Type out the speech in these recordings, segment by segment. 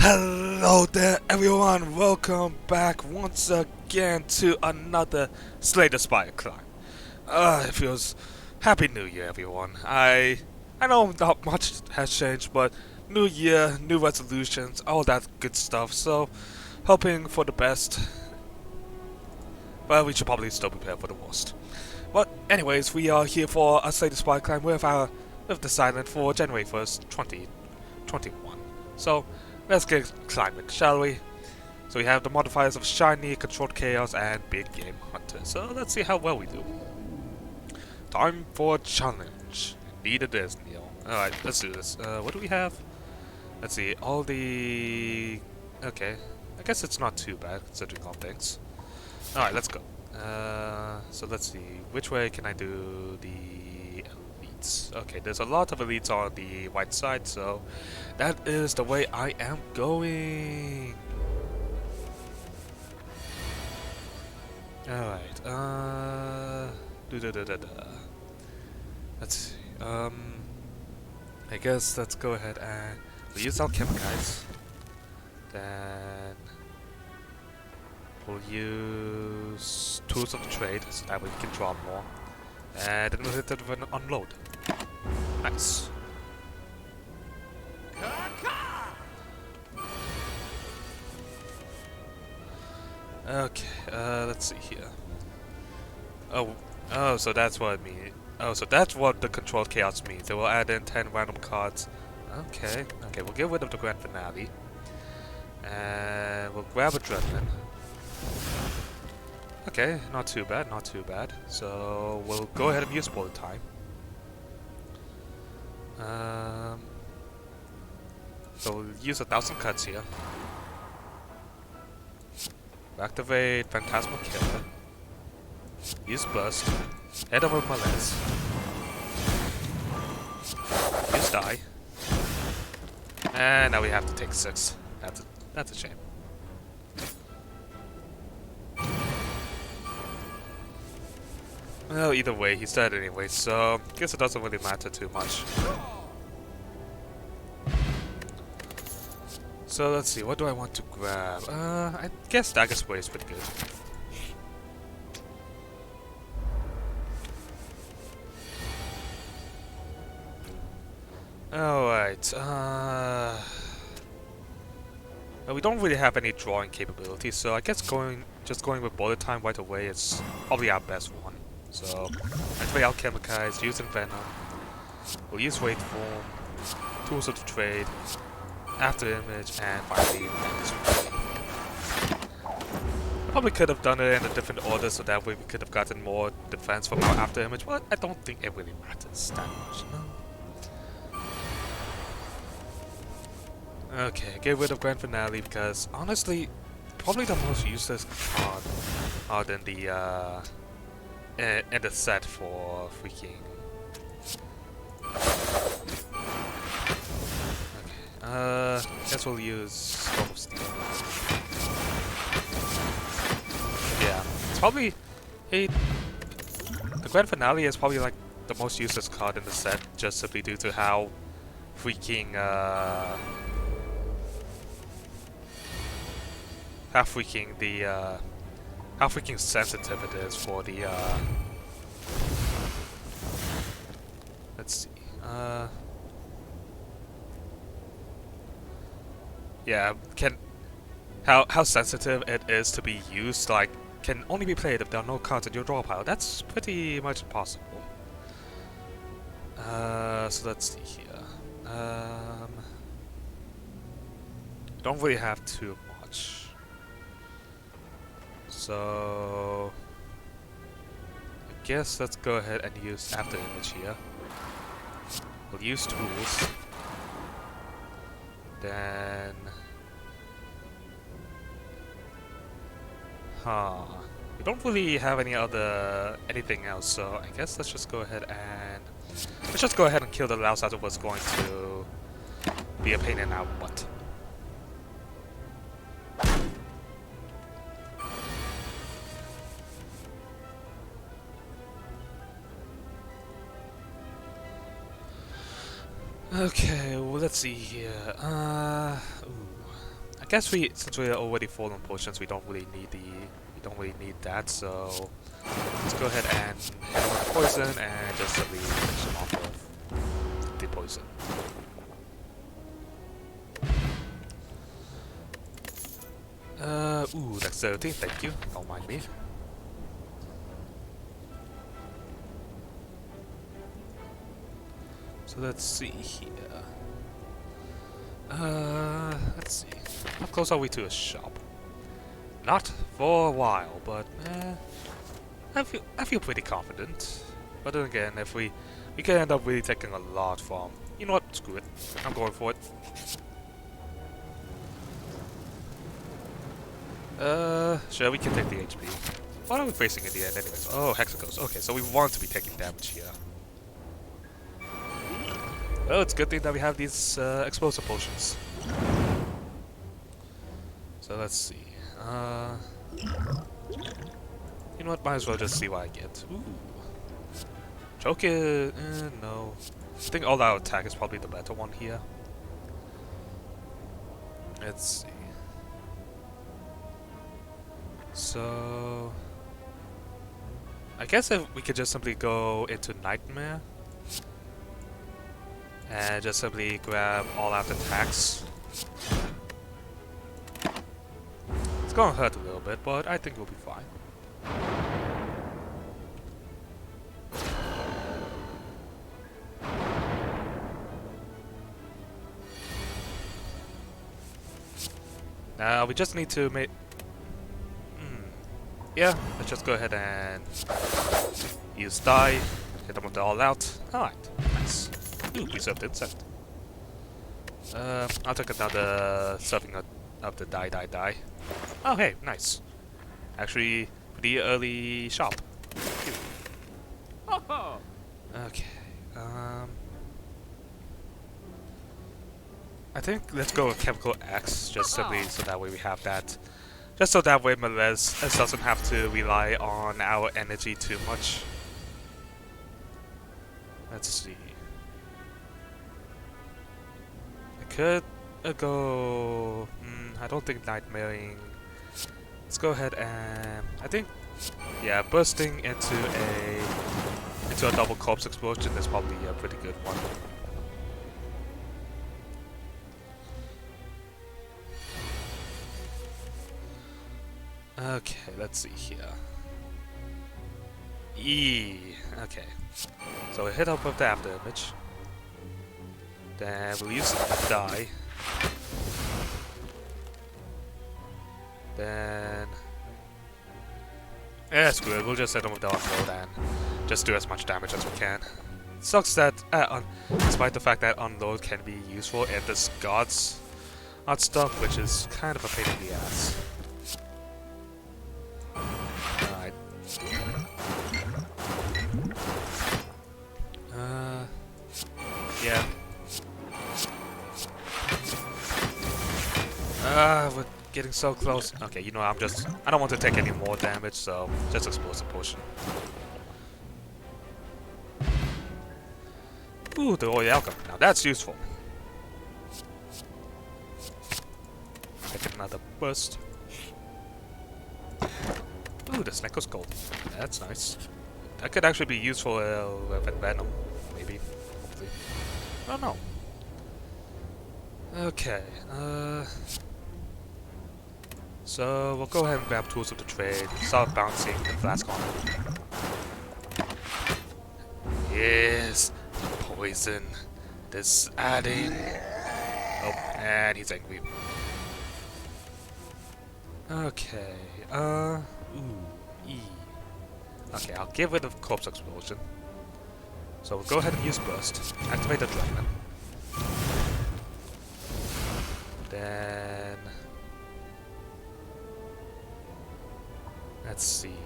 Hello there everyone, welcome back once again to another Slay the Spire climb. It feels Happy New Year everyone. I know not much has changed, but new year, new resolutions, all that good stuff, so hoping for the best. But we should probably still prepare for the worst. But anyways, we are here for a Slay the Spire climb with the silent for January 1st, 2021. So let's get climbing, shall we? So we have the modifiers of Shiny, Controlled Chaos, and Big Game Hunter. So let's see how well we do. Time for a challenge. Indeed it is, Neil. Alright, let's do this. What do we have? Let's see, all the... Okay, I guess it's not too bad considering all things. Alright, let's go. So let's see, which way can I do the elites? Okay, there's a lot of elites on the right side, so that is the way I am going. Alright, let's see, I guess let's go ahead and we'll use Alchemize. Then we'll use Tools of Trade so that we can draw more. And then we'll hit it with an unload. Nice. Okay, let's see here. Oh, so that's what it means. Oh, so that's what the Controlled Chaos means. It will add in 10 random cards. Okay, we'll get rid of the Grand Finale. And we'll grab Adrenaline. Okay, not too bad, not too bad. So we'll go ahead and use Bullet Time. So we'll use 1,000 cuts here. Activate Phantasmal Killer. Use Burst. Head over Malaise. Use Die. And now we have to take 6. That's a shame. Well, either way, he's dead anyway, so guess it doesn't really matter too much. So let's see, what do I want to grab? I guess Dagger Spray is pretty good. Alright, we don't really have any drawing capabilities, so I guess just going with Bullet Time right away is probably our best one. So, activate Alchemize, using Venom. We'll use Wait Form, Tools of Trade, After Image, and finally Dagger Spray. I probably could have done it in a different order so that way we could have gotten more defense from our After Image, but I don't think it really matters that much, no? Okay, get rid of Grand Finale because honestly, probably the most useless card in the in the set for freaking. Okay, guess we'll use Storm of Steel. Yeah, it's probably the Grand Finale is probably like the most useless card in the set, just simply due to how freaking how freaking sensitive it is for the let's see, yeah, how sensitive it is to be used, like, can only be played if there are no cards in your draw pile. That's pretty much impossible. So let's see here. Don't really have too much. So I guess let's go ahead and use After Image here. We'll use Tools. Then we don't really have anything else, so I guess let's just go ahead and kill the Laos as it was going to be a pain in our butt. Okay, well, let's see here. guess since we are already full on potions, we don't really need that. So let's go ahead and hit him with the poison and just simply finish him off with the poison. Ooh, dexterity, thank you. Don't mind me. So let's see here. Let's see. How close are we to a shop? Not for a while, but I feel pretty confident. But then again, if we could end up really taking a lot from. You know what? Screw it. I'm going for it. Sure, we can take the HP. What are we facing in the end anyways? Oh, Hexagons. Okay, so we want to be taking damage here. Well, it's a good thing that we have these explosive potions. So let's see. You know what? Might as well just see what I get. Ooh. Choke it. No. I think all-out attack is probably the better one here. Let's see. So I guess if we could just simply go into Nightmare and just simply grab all-out attacks. It's gonna hurt a little bit, but I think we'll be fine. Now we just need to make. Yeah, let's just go ahead and use die, hit them with the all out. Alright, nice. Ooh, preserved insect. I'll take another serving of the die. Oh hey, nice. Actually, pretty early shop. Okay, I think let's go with Chemical X, just simply so that way we have that. Just so that way Melez doesn't have to rely on our energy too much. Let's see. I could go. I don't think Nightmaring. Let's go ahead and I think, yeah, bursting into a double corpse explosion is probably a pretty good one. Okay, let's see here. Okay. So we hit up with the after image. Then we'll use the die. Then yeah, screw it. We'll just hit him with the unload and just do as much damage as we can. Sucks that, despite the fact that unload can be useful in this God's art stuff, which is kind of a pain in the ass. Alright. Yeah. We're getting so close. Okay, you know, I don't want to take any more damage, so just explosive potion. Ooh, the oil alchemy. Now that's useful. Take another burst. Ooh, the snake was gold. That's nice. That could actually be useful with Venom, maybe. Hopefully. I don't know. Okay, so we'll go ahead and grab tools of the trade, start bouncing the flask on it. Yes, poison. This adding. Oh, and he's angry. Okay, Okay, I'll get rid of Corpse Explosion. So we'll go ahead and use Burst. Activate the Dragon. Then let's see.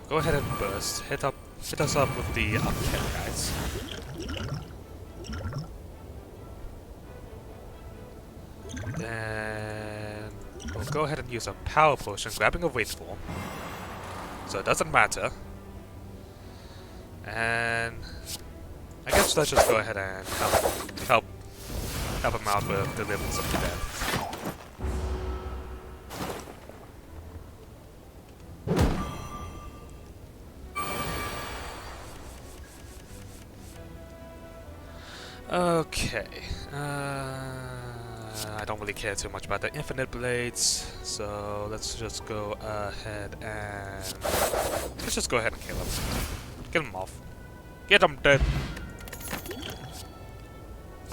Go ahead and burst. Hit us up with the upkill, guys. Then we'll go ahead and use a power potion, grabbing a weight form. So it doesn't matter. And I guess let's just go ahead and help him out with delivering some to death. Okay. I don't really care too much about the infinite blades, so let's just go ahead and kill him. Kill him off. Get him dead.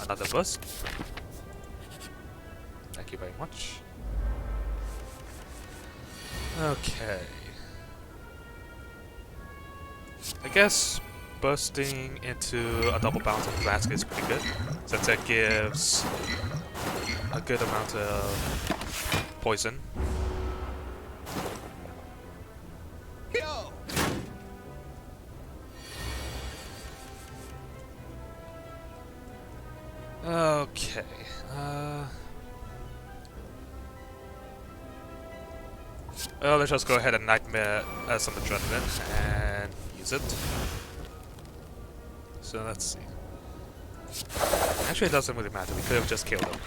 Another burst. Thank you very much. Okay. I guess bursting into a double bouncing flask is pretty good, since it gives a good amount of poison. Okay. Well, let's just go ahead and nightmare some adrenaline and use it. So let's see. Actually, it doesn't really matter. We could have just killed him.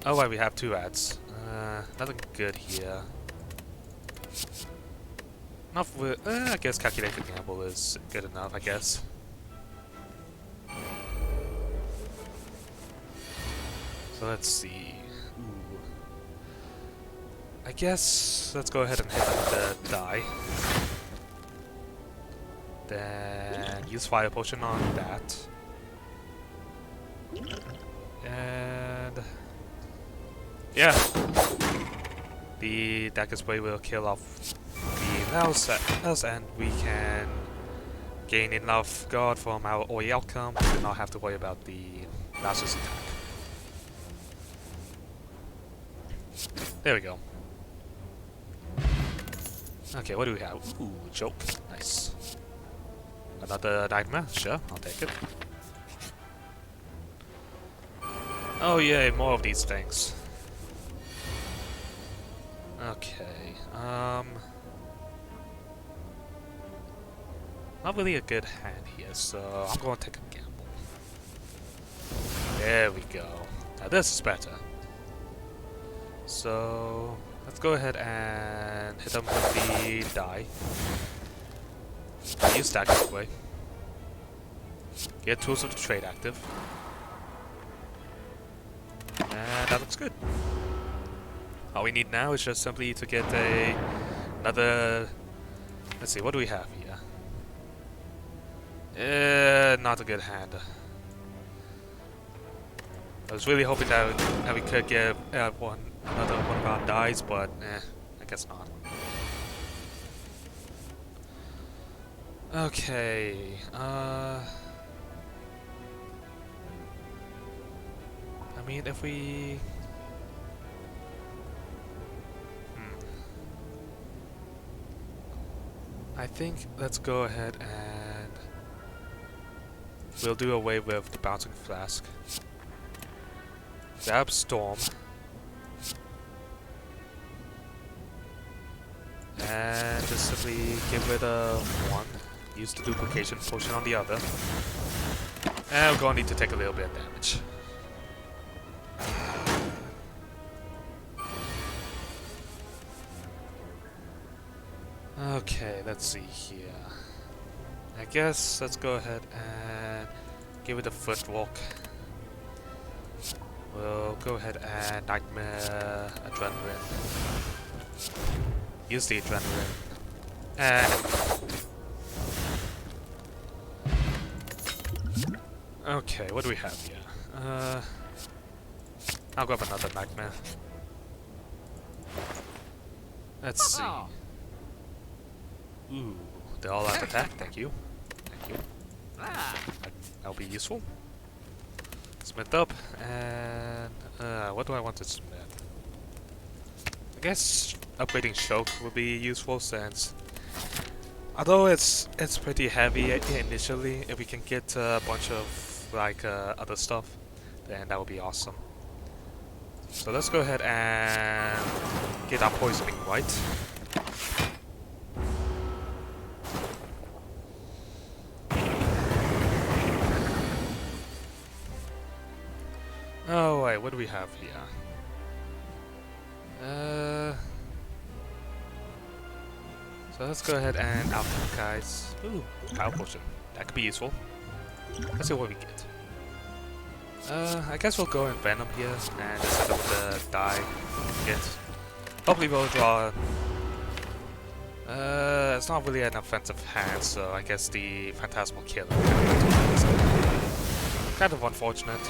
Oh, wait, we have two ads. Nothing good here. Enough with, I guess calculated gamble is good enough, I guess. So let's see. Ooh. I guess let's go ahead and hit him with the die. Then use fire potion on that. And yeah, the dagger spray will kill off the mouse, and we can gain enough guard from our oil outcome to not have to worry about the mouse's attack. There we go. Okay, what do we have? Ooh, joke. Nice. Another nightmare? Sure, I'll take it. Oh yay, more of these things. Okay, not really a good hand here, so I'm going to take a gamble. There we go. Now this is better. So let's go ahead and hit him with the die. Use that this way. Get tools of the trade active. And that looks good. All we need now is just simply to get another. Let's see, what do we have here? Not a good hand. I was really hoping that we could get another one of our dies, but I guess not. Okay. I mean, if we. I think let's go ahead and we'll do away with the bouncing flask. Grab Storm. And just simply give it a 1. Use the duplication potion on the other. And we're going to need to take a little bit of damage. Okay, let's see here. I guess let's go ahead and give it a footwalk. We'll go ahead and nightmare adrenaline. Use the adrenaline. And okay, what do we have here? I'll grab another nightmare. Let's see. Ooh, they're all out attack. Thank you. Thank you. That'll be useful. Smith up, and what do I want to smith? I guess upgrading choke would be useful, since although it's pretty heavy initially, if we can get a bunch of like other stuff, then that would be awesome. So let's go ahead and get our poisoning right. Oh wait, what do we have here? So let's go ahead and out them guys. Ooh, power potion. That could be useful. Let's see what we get. I guess we'll go in Venom here and just hit up the die get. Hopefully we'll draw. It's not really an offensive hand, so I guess the Phantasmal Killer kind of unfortunate.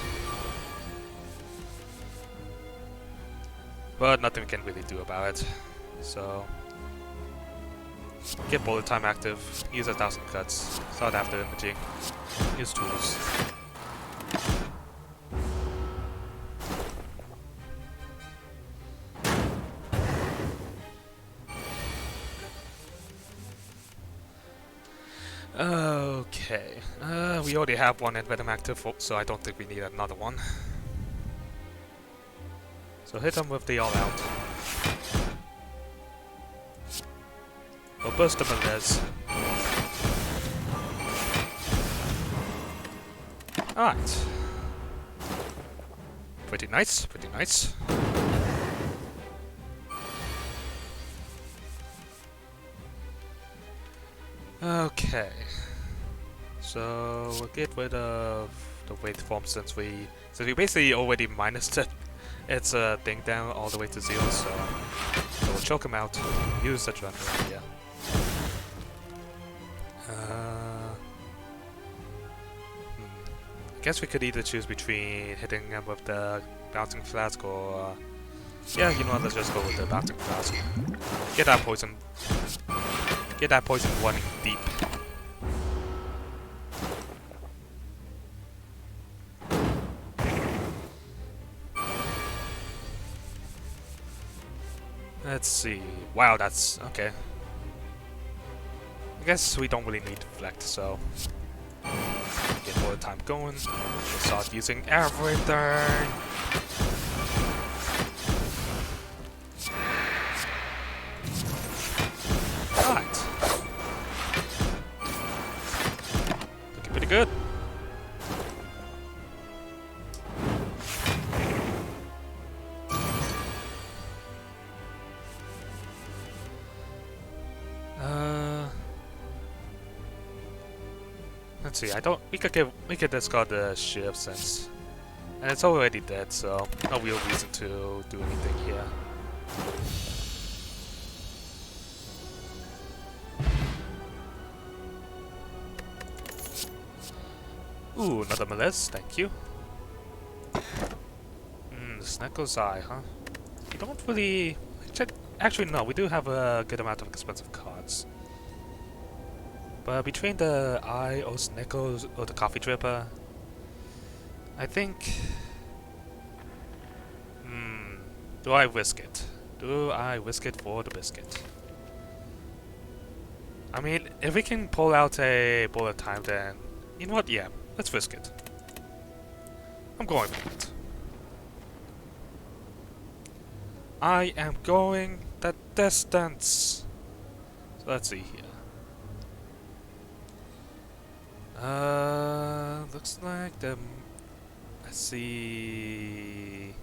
But nothing we can really do about it. So get bullet time active, use 1,000 cuts, start after imaging, use tools. Okay, we already have one Venom active, so I don't think we need another one. So hit him with the all out. We'll burst him in res. Alright. Pretty nice, pretty nice. Okay. So we'll get rid of the weight form since we basically already minused its thing down all the way to 0, so we'll choke him out, use the adrenaline, yeah. I guess we could either choose between hitting him with the bouncing flask or yeah, you know what, let's just go with the bouncing flask. Get that poison running deep. Let's see. Wow, that's okay. I guess we don't really need deflect, so get more time going. We'll start using everything. Alright. Looking pretty good. Let's see. We could discard the shift since, and it's already dead, so no real reason to do anything here. Ooh, another Melez, thank you. Snecko's Eye, huh? We don't really... Actually, no, we do have a good amount of expensive cards. But between the Eye or Snecko's or the Coffee Dripper, I think... do I risk it? Do I risk it for the biscuit? I mean, if we can pull out a bullet time, then... You know what? Yeah, let's risk it. I'm going for it. I am going the distance. So let's see here. Looks like the... Let's see...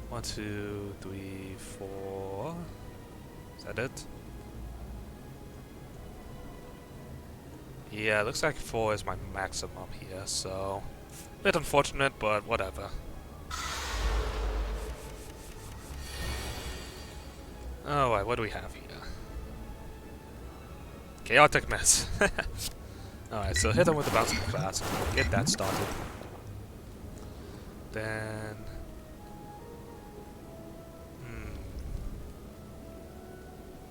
1, 2, 3, 4... Is that it? Yeah, looks like 4 is my maximum here, so... Bit unfortunate, but whatever. Alright, what do we have here? Chaotic Mess. Alright, so hit him with the bouncing flask. Get that started. Then...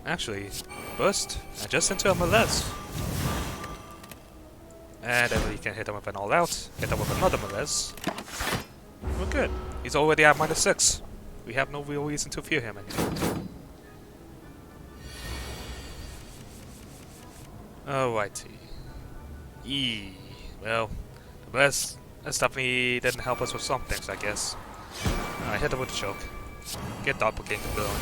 Actually, burst, and just into a Melez. And then we can hit him with an all-out, hit him with another Melez. We're good. He's already at -6. We have no real reason to fear him anymore. Alrighty. Well, the Melez definitely didn't help us with some things, I guess. Hit him with the choke. Get Doppelganger going.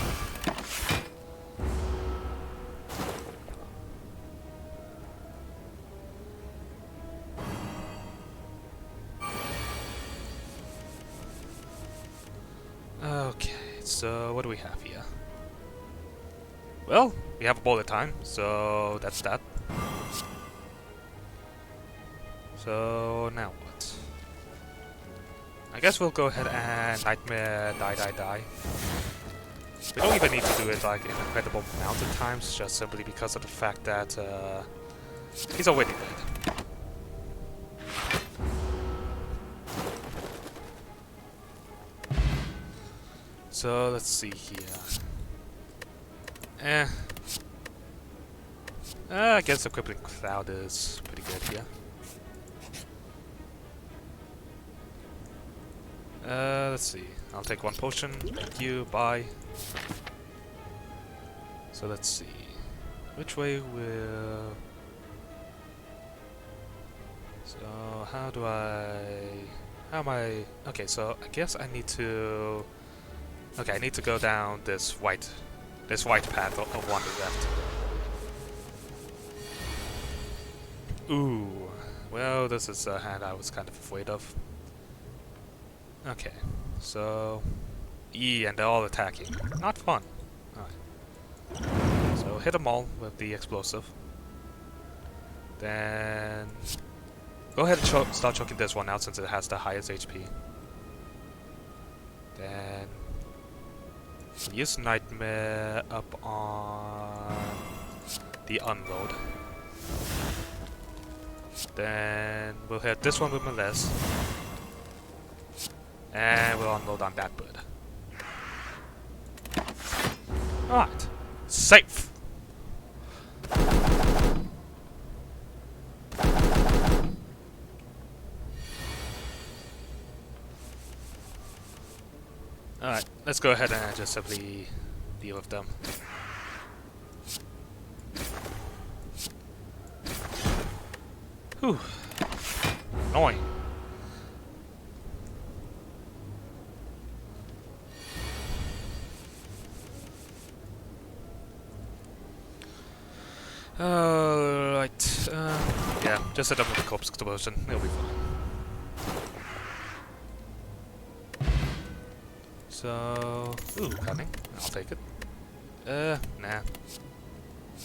Okay, so what do we have here? Well, we have a bullet time, so that's that. So now what? I guess we'll go ahead and Nightmare die. We don't even need to do it like an incredible amount of times, just simply because of the fact that he's already dead. So let's see here. I guess the Crippling Cloud is pretty good here. Let's see. I'll take one potion. Thank you. Bye. So let's see. Which way will... So how do I... How am I... Okay, so I guess I need to... Okay, I need to go down this white path of one left. Ooh. Well, this is a hand I was kind of afraid of. Okay, so... and they're all attacking. Not fun. Alright. So hit them all with the explosive. Then... Go ahead and start choking this one out since it has the highest HP. Then... Use Nightmare up on... the unload. Then we'll hit this one with Molest. And we'll unload on that bird. Alright. Safe! Alright, let's go ahead and just simply deal with them. Whew. Annoying. Right. Yeah, just set up with the corpse explosion. It'll be fine. So... Ooh, cunning. I'll take it. Nah.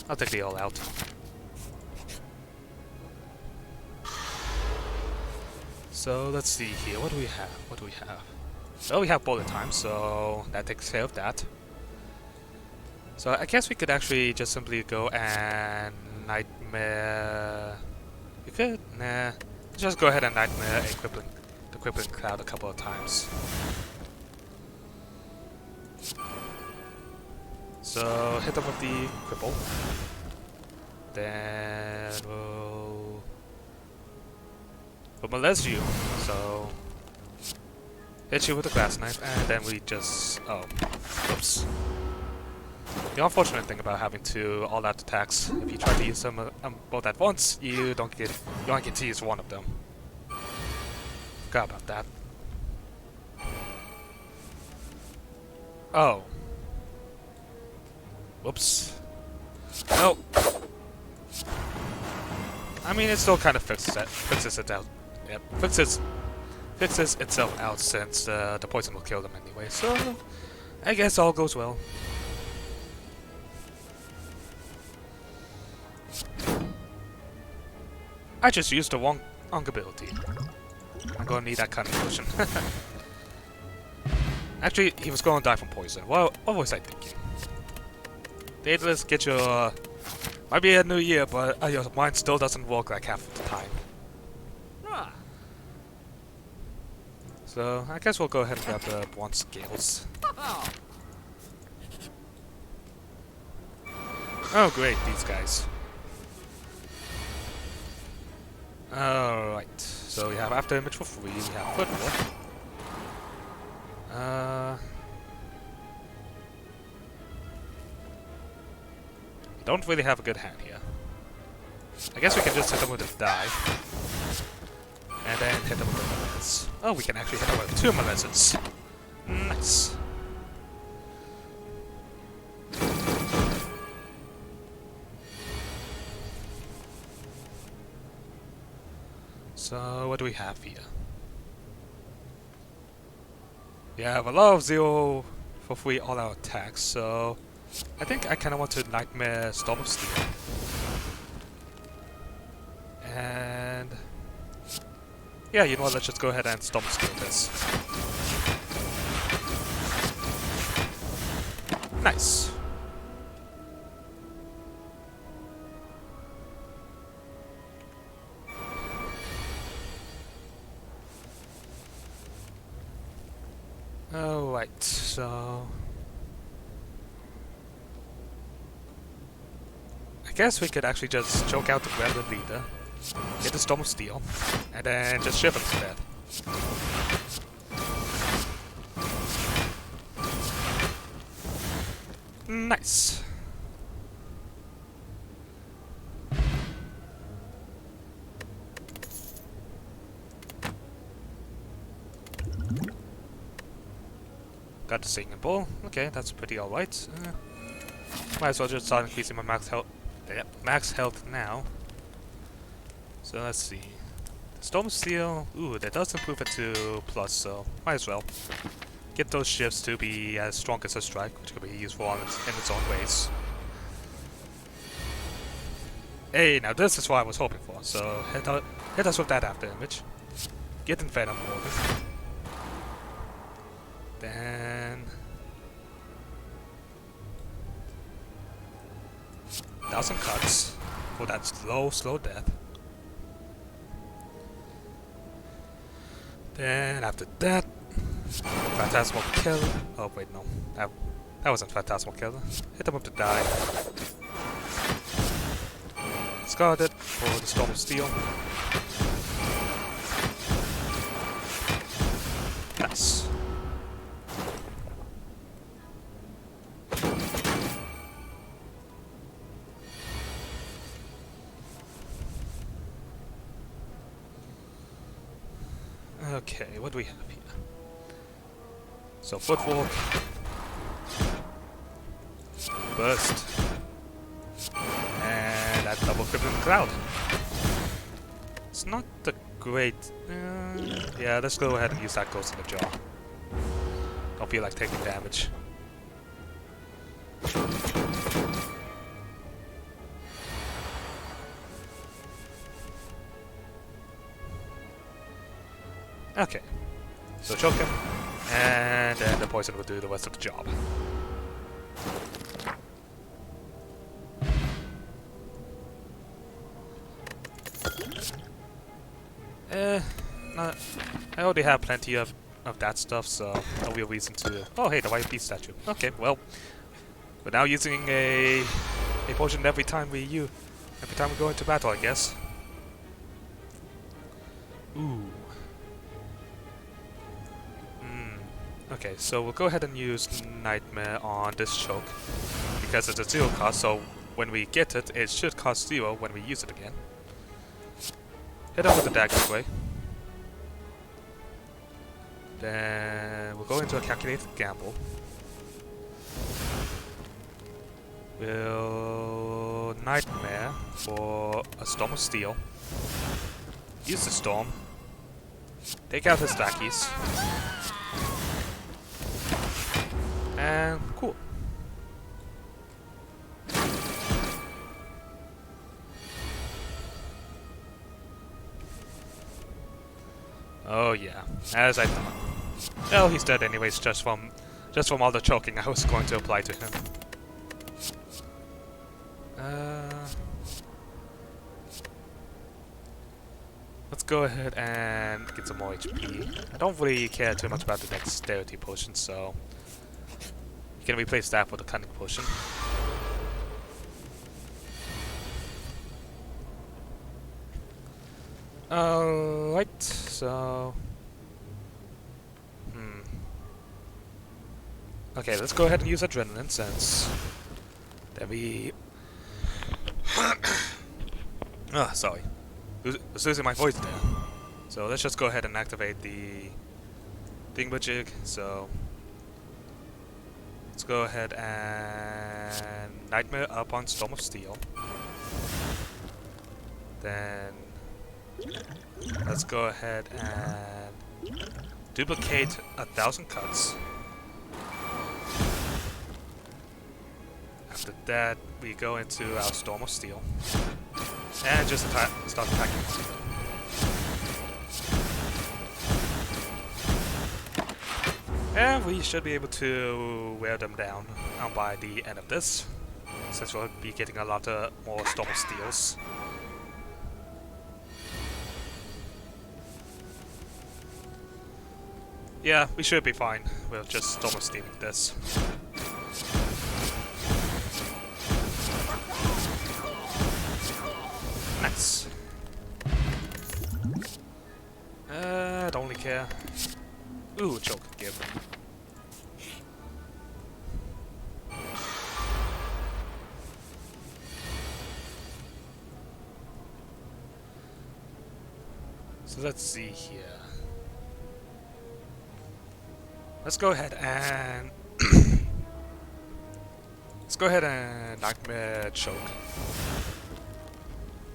I'll take the all out. So, let's see here. What do we have? Well, we have bullet time, so that takes care of that. So, I guess we could actually just simply go and Nightmare... We could? Nah. Just go ahead and Nightmare the Crippling Cloud a couple of times. So, hit them with the cripple. Then we'll molest you. So, hit you with a glass knife, and then we just... Oh, oops. The unfortunate thing about having two all-out attacks, if you try to use them both at once, you only get to use one of them. Forgot about that. Oh. Whoops. No. I mean, it still kind of fixes it out. Yep, fixes itself out since the poison will kill them anyway. So, I guess all goes well. I just used the wrong ability. I'm gonna need that kind of potion. Actually, he was gonna die from poison. Well, what was I thinking? Daedalus, get your... Might be a new year, but your mind still doesn't work like half of the time. So, I guess we'll go ahead and grab the bronze scales. Oh great, these guys. Alright, so we have after image for free, we have footwork. We don't really have a good hand here. I guess we can just hit them with a die. And then hit them with a molest. Oh, we can actually hit them with two molests. Nice. So, what do we have here? We have a lot of 0 for free all-out attacks, so... I think I kind of want to Nightmare Storm of Steel. And... yeah, you know what, let's just go ahead and Storm of Steel this. Nice. Alright, so... I guess we could actually just choke out the Gremlin leader, get the Storm of Steel, and then just shift him to death. Nice. Got the Singing Bull. Okay, that's pretty alright. Might as well just start increasing my max health. Yeah, max health now. So let's see. The Storm Steel. Ooh, that does improve it to plus, so might as well get those shifts to be as strong as a strike, which could be useful in its own ways. Hey, now this is what I was hoping for. So hit us with that after image. Get in Venom Organ. Then 1,000 cuts for that slow death. Then after that, Phantasmal Killer. Oh wait, no, that wasn't Phantasmal Killer. Hit him up to die. Discarded for the Storm of Steel. Nice. Okay, what do we have here? So Footwalk, Burst, and that double Crippling Cloud. It's not the great... yeah, let's go ahead and use that Ghost in the Jaw. Don't feel like taking damage. Okay, so choke him, and then the poison will do the rest of the job. No, I already have plenty of that stuff, so no real reason to... Oh hey, the White Beast statue. Okay, well, we're now using a potion every time we go into battle, I guess. Ooh. Okay, so we'll go ahead and use Nightmare on this choke, because it's a 0 cost, so when we get it, it should cost 0 when we use it again. Hit up with the dagger way. Then we'll go into a calculated gamble. We'll Nightmare for a Storm of Steel. Use the Storm. Take out his stackies. And cool. Oh yeah, as I thought. Well, he's dead anyways, just from all the choking I was going to apply to him. Let's go ahead and get some more HP. I don't really care too much about the dexterity potion, so you can replace that with a cunning potion. Alright, so... Okay, let's go ahead and use Adrenaline since... There we... sorry. I was losing my voice there. So let's just go ahead and activate the... Thingamajig, so... Let's go ahead and... Nightmare up on Storm of Steel. Then... Let's go ahead and duplicate 1,000 cuts. After that, we go into our Storm of Steel. And just start attacking. And we should be able to wear them down by the end of this, since we'll be getting a lot more Storm of Steels. Yeah, we should be fine. We'll just Storm of Stealing this. Nice. Don't really care. Ooh, choke, give. So let's see here. Let's go ahead and Nightmare Choke.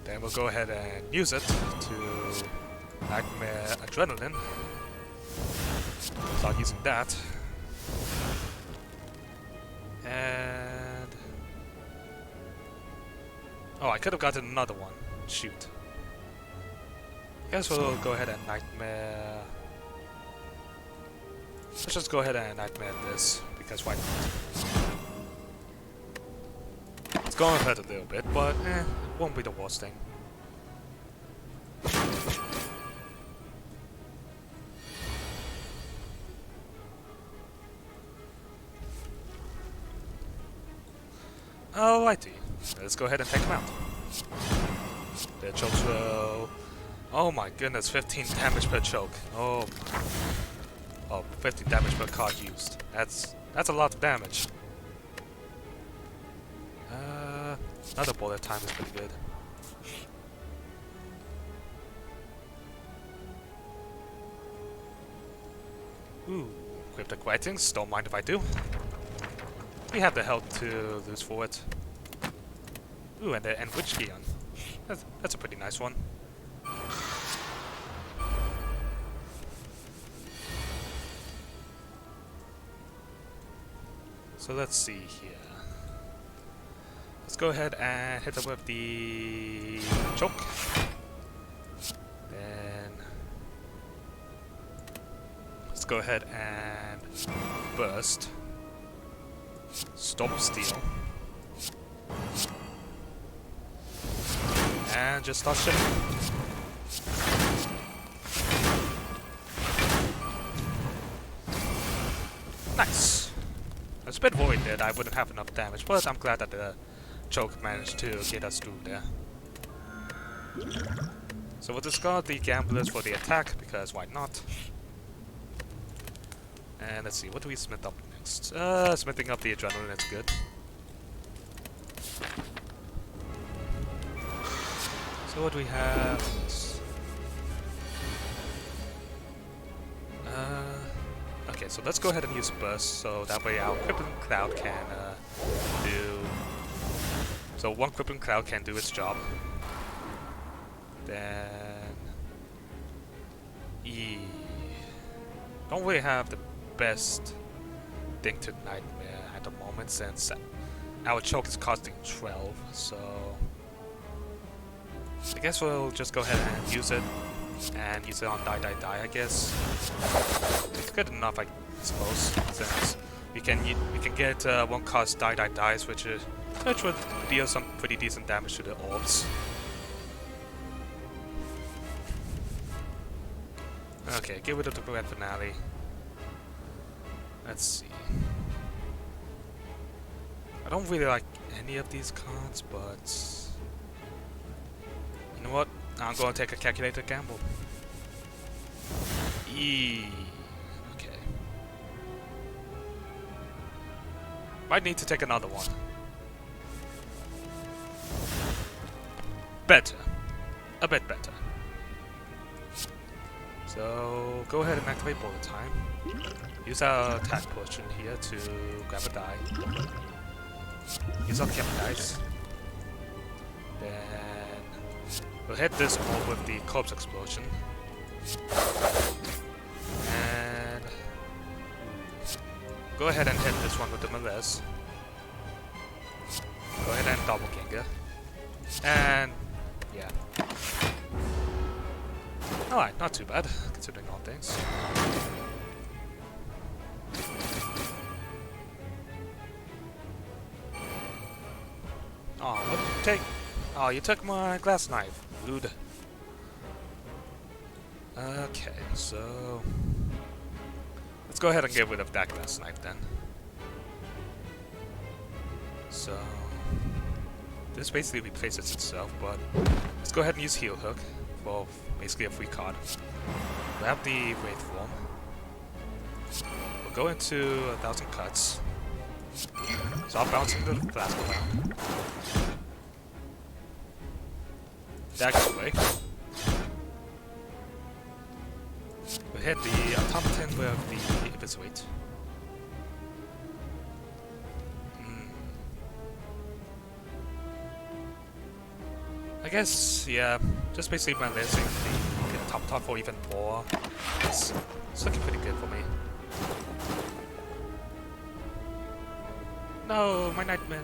Then we'll go ahead and use it to Nightmare Adrenaline. Start using that. And oh, I could have gotten another one. Shoot. I guess we'll go ahead and Nightmare. Let's just go ahead and Nightmare this, because why not? It's going to hurt a little bit, but it won't be the worst thing. Alrighty, let's go ahead and take him out. The chokes will... Oh my goodness, 15 damage per choke. Oh my. Oh, 50 damage per card used. That's a lot of damage. Another bullet time is pretty good. Ooh, cryptic writings. Don't mind if I do. We have the health to lose for it. Ooh, and the Witch Geon. That's a pretty nice one. So let's see here. Let's go ahead and hit them with the choke. Then let's go ahead and burst. Storm of Steel. And just start shooting. Nice. I was a bit worried that I wouldn't have enough damage, but I'm glad that the choke managed to get us through there. So we'll discard the gamblers for the attack, because why not? And let's see, what do we smith up next? Smithing up the adrenaline, that's good. So what do we have? Okay, so let's go ahead and use burst, so that way our crippling cloud can do. So one crippling cloud can do its job. Then, don't really have the best thing to Nightmare at the moment, since our choke is costing 12. So I guess we'll just go ahead and use it. And use it on die, I guess. It's good enough, I suppose, since we can get one cost dies, which would deal some pretty decent damage to the orbs. Okay, get rid of the Grand Finale. Let's see. I don't really like any of these cards, but you know what? I'm going to take a calculated gamble. Okay. Might need to take another one. Better. A bit better. So, go ahead and activate bullet time. Use our attack potion here to grab a die. Use our camp dice. Then we'll hit this orb with the corpse explosion. And go ahead and hit this one with the malaise. Go ahead and double Gengar. And yeah. Alright, not too bad, considering all things. Oh, what did you take? Oh, you took my glass knife. Rude. Okay, so let's go ahead and get rid of that glass knife then. So this basically replaces itself, but let's go ahead and use Heal Hook for basically a free card. Grab the Wraith Form. We'll go into 1,000 Cuts. Stop bouncing the flask around. Dagger away. We'll hit the automaton with the Eviscerate. I guess, yeah, just basically balancing the top for even more. It's looking pretty good for me. No, my nightmare.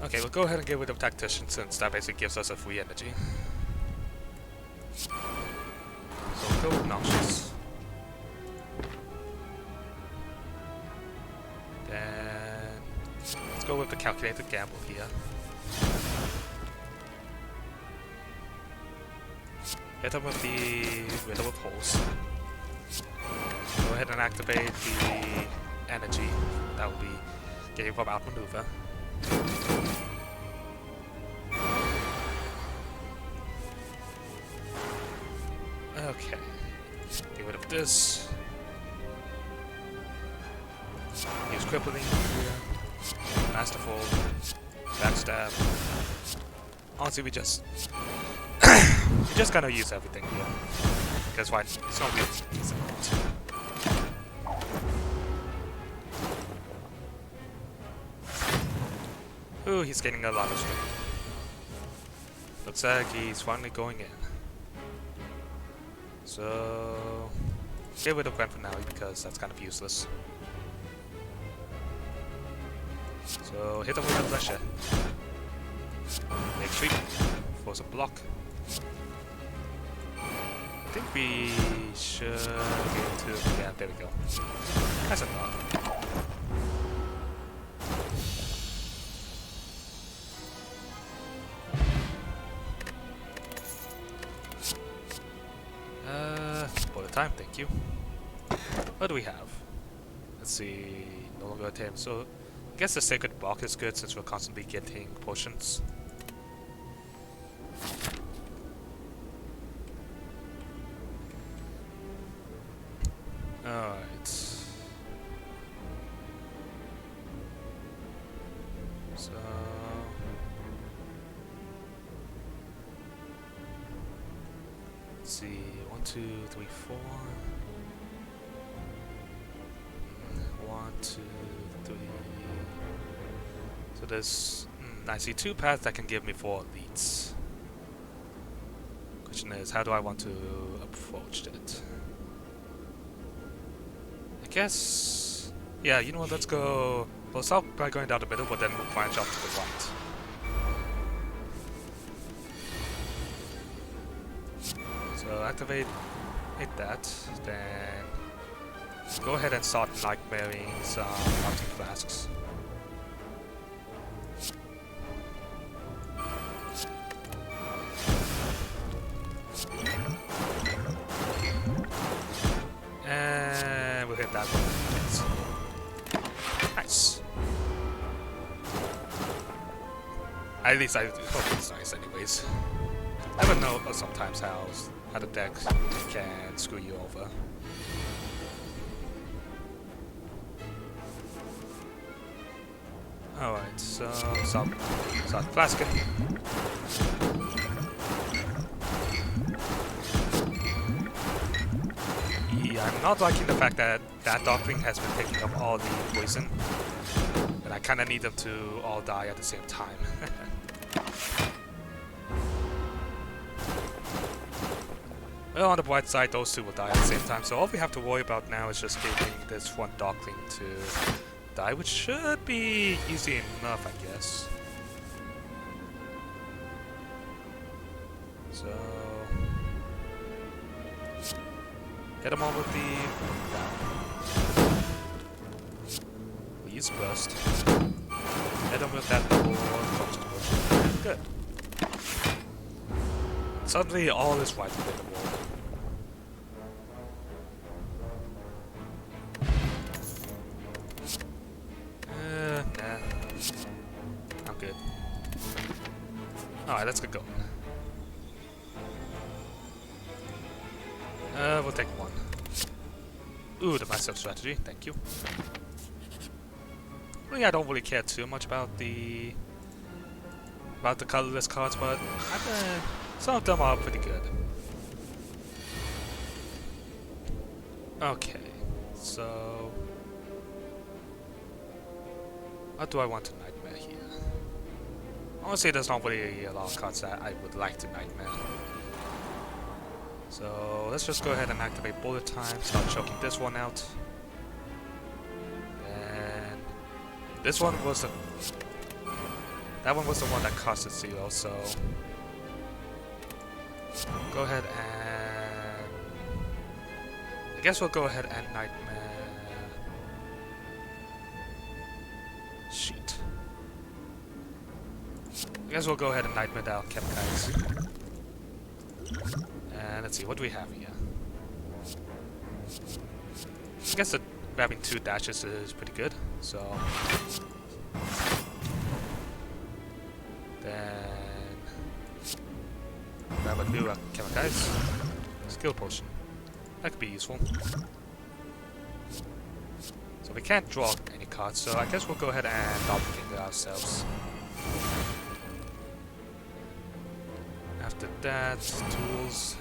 Okay, we'll go ahead and get rid of Tactician since that basically gives us a free energy. So we'll go with Noxious. Then let's go with the Calculated Gamble here. Hit him with the Riddle of Holes. Go ahead and activate the energy that will be getting from Outmaneuver. Okay, get rid of this. Use Crippling here. Masterful. Backstab. Honestly, we just gotta use everything here. Because why? It's not really easy. Ooh, he's getting a lot of strength. Looks like he's finally going in. So get rid of Gwen for now because that's kind of useless. So hit him with a pressure. Make sweep. Force a block. I think we should get to... yeah, there we go. That's a thought. For the time, thank you. What do we have? Let's see, no longer a tame. So, I guess the Sacred Block is good since we're constantly getting potions. Alright. So... let's see, 1, 2, 3, 4. 1, 2, 3. So there's, I see 2 paths that can give me 4 elites. Question is, how do I want to approach it? I guess, yeah, you know what? Let's go. We'll start by going down the middle, but then we'll branch off to the right. So activate that, then go ahead and start nightmaring some mountain flasks. And we'll hit that one. Nice. At least I hope it's nice anyways. I don't know sometimes how the deck can screw you over. Alright, so start flasking. Yeah, I'm not liking the fact that Darkling has been taking up all the poison, but I kinda need them to all die at the same time. Well, on the bright side, those two will die at the same time, so all we have to worry about now is just getting this one Darkling to die, which should be easy enough, I guess. So... get him on with the... we use Burst. Hit him with that double Ghost. Good. Suddenly all is right within the wall. Nah. I'm good. Alright, let's get going. We'll take one. Ooh, the massive strategy, thank you. Really, I don't really care too much about the colorless cards, but some of them are pretty good. Okay, so what do I want to Nightmare here? Honestly, there's not really a lot of cards that I would like to Nightmare. So let's just go ahead and activate Bullet Time, start choking this one out. And this one was that one was the one that costed 0, so go ahead and I guess we'll go ahead and Nightmare. Shit. I guess we'll go ahead and Nightmare down Chemicals. And let's see, what do we have here? I guess that grabbing 2 dashes is pretty good, so... then... grab a new Chemicals. Skill Potion. That could be useful. So we can't draw any cards, so I guess we'll go ahead and Doppelganger ourselves. After that, tools.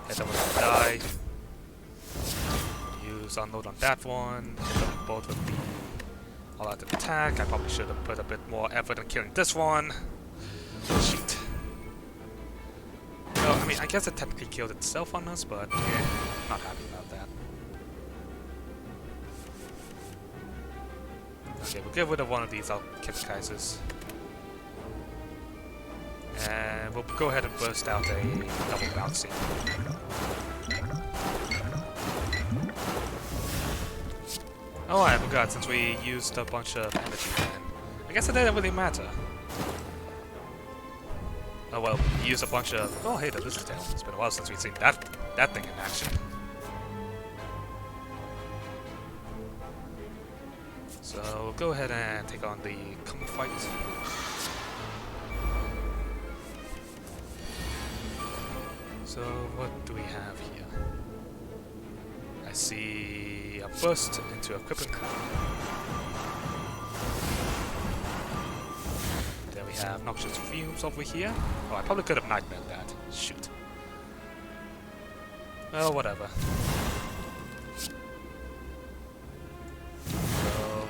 Hit them with a die. Use unload on that one. Hit them both with the all-out attack. I probably should have put a bit more effort in killing this one. Shit. Well, I mean, I guess it technically killed itself on us, but yeah, not happy about that. Okay, we'll get rid of one of these Alchemikaises. And we'll go ahead and burst out a double bouncing. Oh, I forgot, since we used a bunch of energy then. I guess it didn't really matter. Oh well, we used a bunch of... oh hey, the Lizard Tail. It's been a while since we've seen that thing in action. So we'll go ahead and take on the Come Fight. So what do we have here? I see a burst into a crippling cloud. There we have Noxious Fumes over here. Oh, I probably could have Nightmared that. Shoot. Well, whatever. So...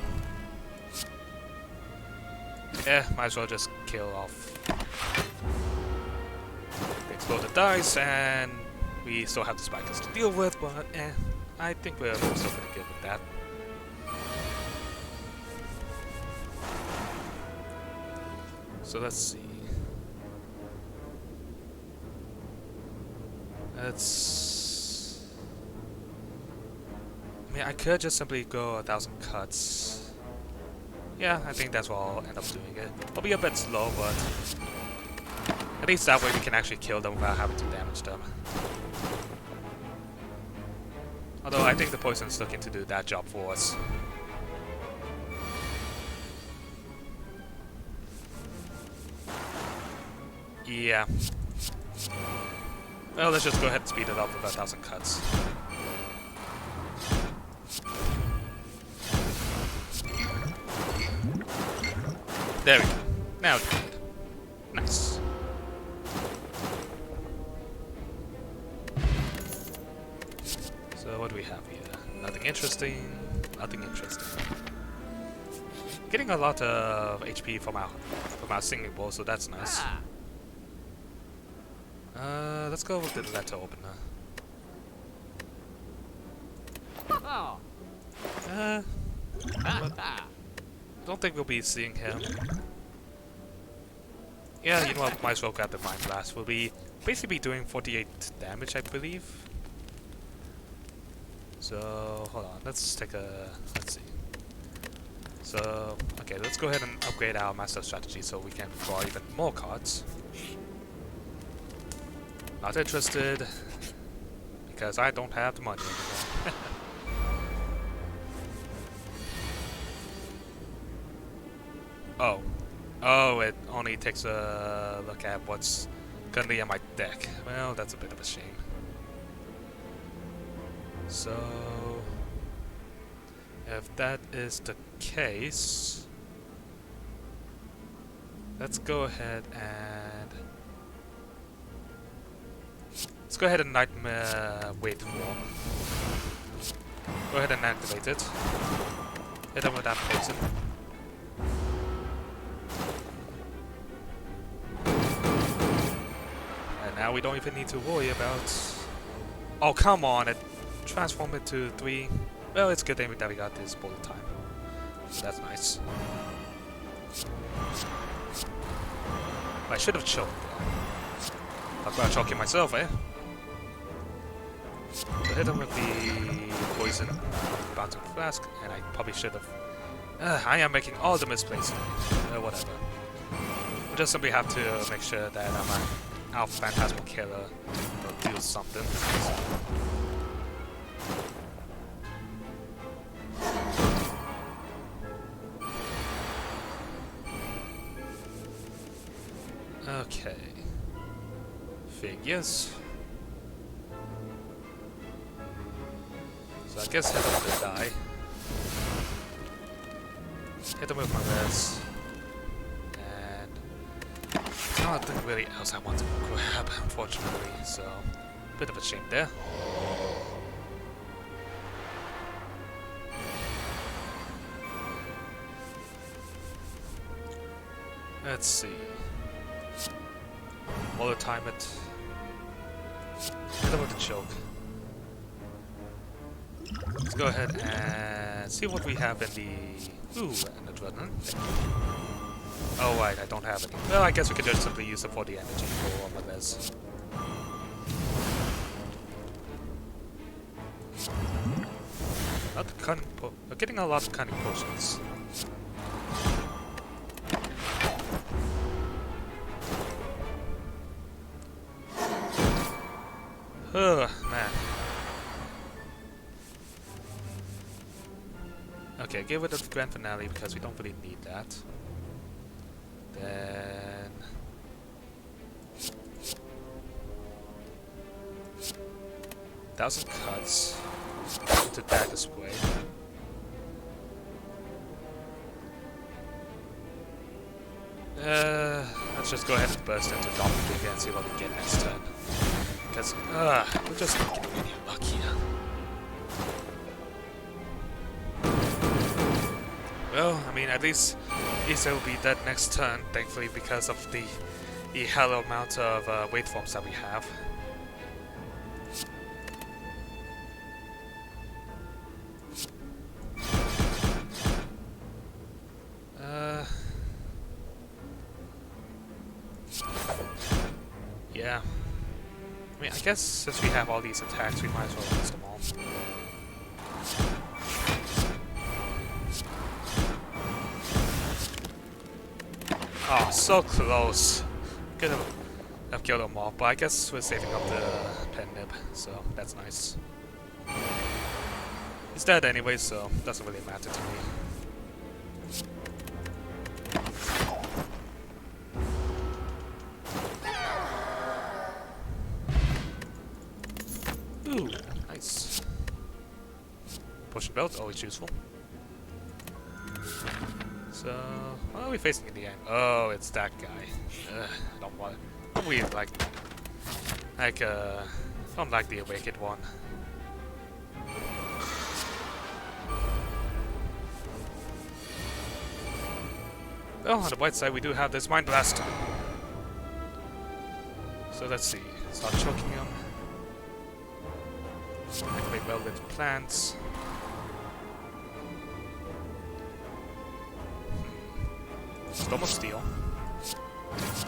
yeah, might as well just kill off. Explode the dice, and we still have the spikers to deal with, but I think we're still pretty good with that. So let's see. I mean, I could just simply go 1,000 cuts. Yeah, I think that's what I'll end up doing it. It'll be a bit slow, but at least that way we can actually kill them without having to damage them. Although I think the poison's looking to do that job for us. Yeah. Well, let's just go ahead and speed it up with 1,000 cuts. There we go. Now it's good. Nice. So what do we have here? Nothing interesting. Nothing interesting. Getting a lot of HP from our singing bowl, so that's nice. Let's go with the letter opener. Don't think we'll be seeing him. Yeah, you know what? Might as well grab the Mind Blast. We'll be basically doing 48 damage, I believe. So hold on, let's take a see. So okay, let's go ahead and upgrade our Master Strategy so we can draw even more cards. Not interested because I don't have the money anymore. Oh, it only takes a look at what's currently in my deck. Well, that's a bit of a shame. So, if that is the case, let's go ahead and Nightmare Wait Form. Go ahead and activate it. Hit him with that poison. And now we don't even need to worry about... Oh, come on! It transformed into 3. Well, it's good thing that we got this bullet time. So that's nice. I should have choked there. Talk about choking myself, eh? So hit him with the poison bouncing flask, and I probably should have. I am making all the misplays today. Whatever. We just simply have to make sure that our Phantasmal Killer will do something. Okay. Figures. So I guess hit him with the die. Hit him with my res. And there's nothing really else I want to grab, unfortunately, so bit of a shame there. Let's see. We'll time it. Hit him with the choke. Let's go ahead and see what we have in the... Ooh, an adrenaline. Oh right, I don't have any. Well, I guess we could just simply use it for the energy for what there's. We're getting a lot of cunning potions. Ugh, man. Okay, give it a grand finale because we don't really need that. Then... 1,000 cuts into dagger spray. Let's just go ahead and burst into Doppelganger and see what we get next turn. Because, we're just not getting any luck here. Well, I mean, at least Issa will be dead next turn, thankfully, because of the hell amount of weight forms that we have. Yeah. I mean, I guess since we have all these attacks, we might as well use them all. Oh, so close. Could have killed them all, but I guess we're saving up the pen nib, so that's nice. He's dead anyway, so it doesn't really matter to me. Ooh, nice. Potion belt, always useful. So, what are we facing in the end? Oh, it's that guy. I don't want it. Don't really don't like the Awakened one. Well, on the bright side, we do have this Mind Blast. So let's see. Start choking him. Activate Velvet Plants. Storm of Steel.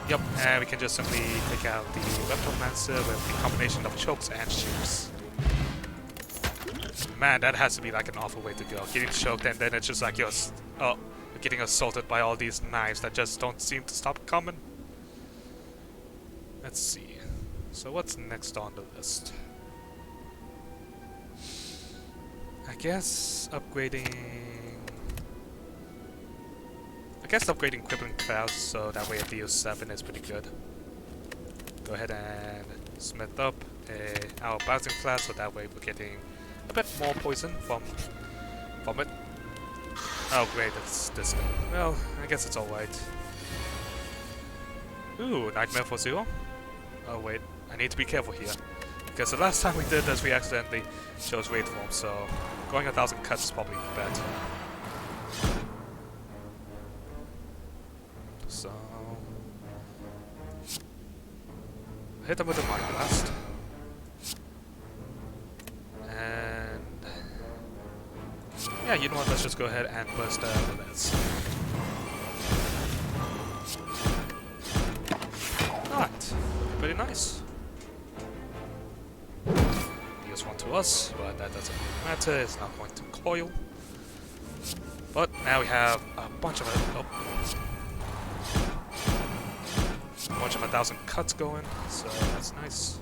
Yep, and we can just simply take out the Reptomancer with the combination of chokes and shoots. Man, that has to be like an awful way to go. Getting choked and then it's just like you're getting assaulted by all these knives that just don't seem to stop coming. Let's see. So what's next on the list? I guess upgrading Crippling Clouds, so that way it deals 7 is pretty good. Go ahead and smith up our Bouncing Flash, so that way we're getting a bit more poison from it. Oh great, it's this thing. Well, I guess it's alright. Ooh, Nightmare for 0? Oh wait, I need to be careful here. Because the last time we did this, we accidentally chose Raid Form, so going 1,000 cuts is probably bad. So hit him with a Mind Blast. And yeah, you know what, let's just go ahead and burst the this. Alright, pretty nice. Deals 1 to us, but that doesn't really matter, it's not going to coil. But now we have a bunch of a bunch of 1,000 cuts going, so that's nice.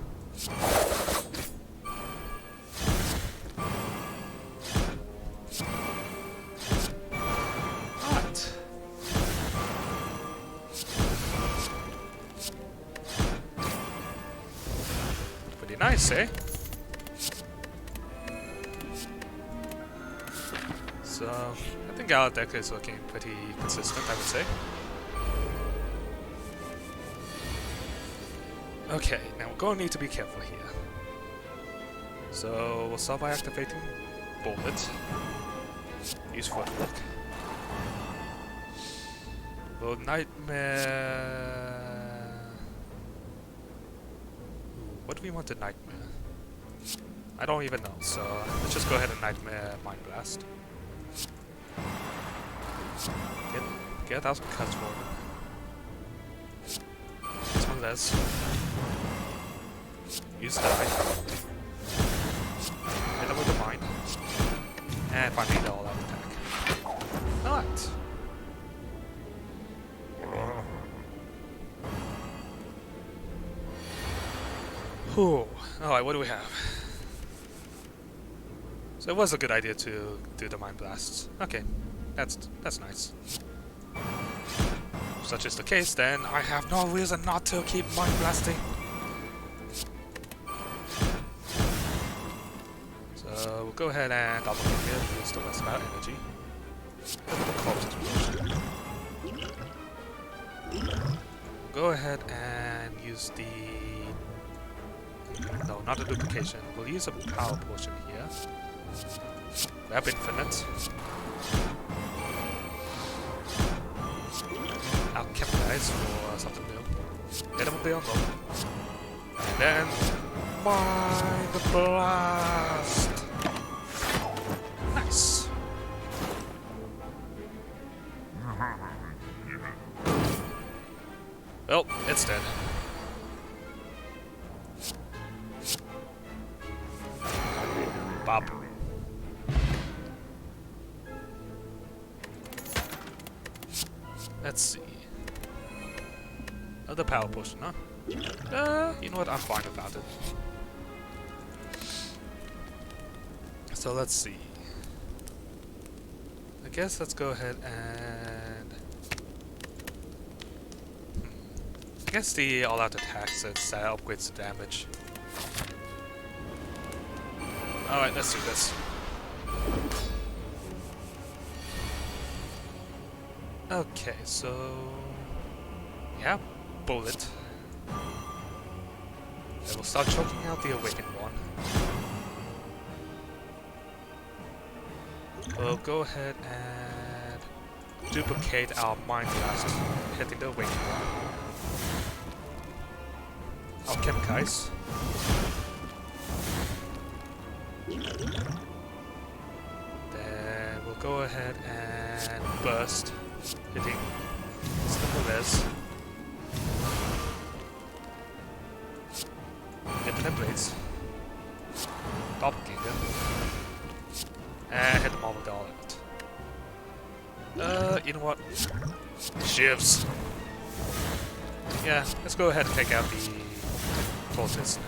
Alright. Pretty nice, eh? So, I think our deck is looking pretty consistent, I would say. Okay, now we're going to need to be careful here. So, we'll start by activating Bullet. Use Footwork. Well, Nightmare... What do we want to Nightmare? I don't even know, so let's just go ahead and Nightmare Mind Blast. Get 1,000 cuts for it. This one less. Use die. Hit him with the Mind. And finally the all-out attack. Alright. Whew. Alright, what do we have? So it was a good idea to do the Mind Blasts. Okay, that's nice. If such is the case, then I have no reason not to keep Mind Blasting. So we'll go ahead and double click here, use the rest of our energy. We'll go ahead and use the... No, not a duplication. We'll use a power potion here. Grab Infinite. Alchemize for something new. Hit him with the envelope. And then... Mind Blast! Nice! Well, it's dead. Bob. Let's see. Another power potion, huh? You know what? I'm fine about it. So let's see. I guess let's go ahead and... I guess the all-out attack sets upgrades the damage. Alright, let's do this. Okay, so... yeah, Bullet. I will start choking out the Awakened one. We'll go ahead and duplicate our Mind Blast hitting the Awakening one. Alchemize. Then we'll go ahead and burst, hitting Symbolize. Infinite Blades. Doppelganger. And hit them all with all of it. You know what? Shivs. Yeah, let's go ahead and take out the cultists now.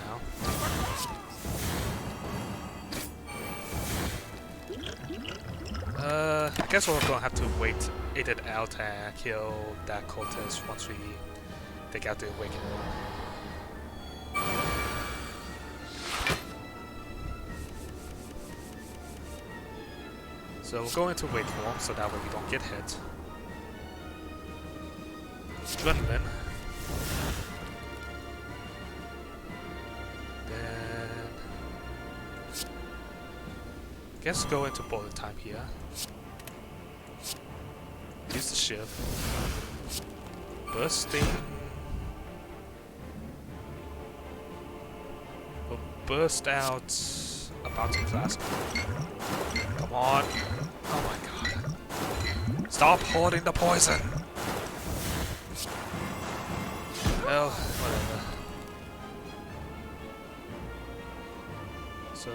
I guess we're gonna have to wait it out and kill that cultist once we take out the Awakening. So we'll go into wait form so that way we don't get hit. Adrenaline. Then guess go into bullet time here. Use the shift. Bursting. We'll burst out a Bounty Flask. Come on. Oh my god. Stop hoarding the poison! Well, whatever. So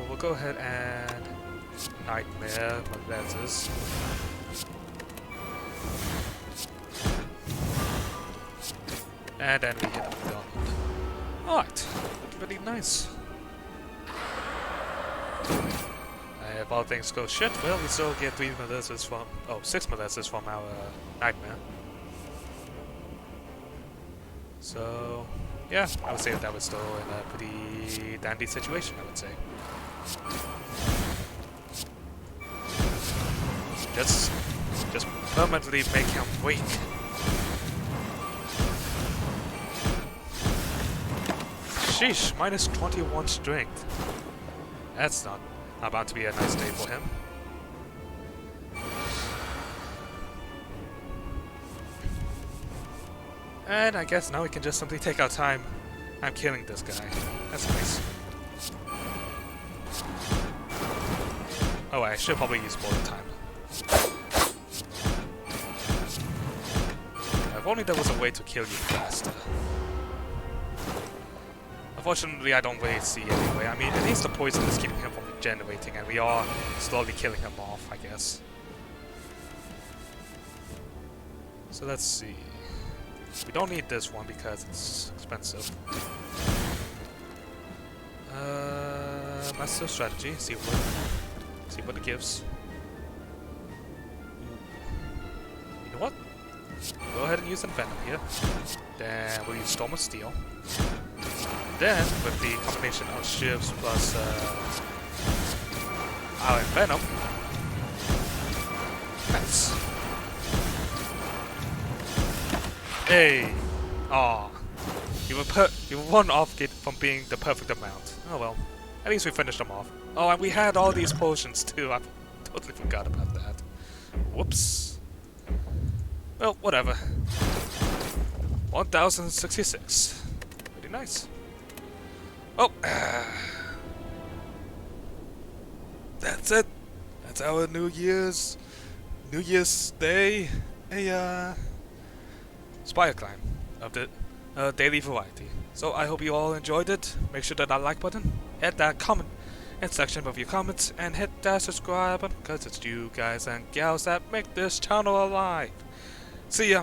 we'll go ahead and Nightmare Maledus. And then we hit him with Donald. Alright, really nice. If all things go shit, well, we still get 6 Maledus from our Nightmare. So, yeah, I would say that was still in a pretty dandy situation, I would say. Just permanently make him weak. Sheesh, minus 21 strength. That's not about to be a nice day for him. And I guess now we can just simply take our time. I'm killing this guy. That's nice. Oh, I should probably use bullet time. If only there was a way to kill you faster. Unfortunately, I don't really see any way. I mean, at least the poison is keeping him from regenerating, and we are slowly killing him off, I guess. So let's see. We don't need this one because it's expensive. Master strategy. See what it gives. You know what? Go ahead and use the Venom here. Then we'll use Storm of Steel. Then, with the combination of Shivs plus our Venom, nice. Hey! Aw. You were one off from being the perfect amount. Oh well. At least we finished them off. Oh, and we had all these potions too. I totally forgot about that. Whoops. Well, whatever. 1066. Pretty nice. Oh, that's it. That's our New Year's Day, a Spire climb of the daily variety. So I hope you all enjoyed it. Make sure that like button, hit that comment and section of your comments, and hit that subscribe button because it's you guys and gals that make this channel alive. See ya.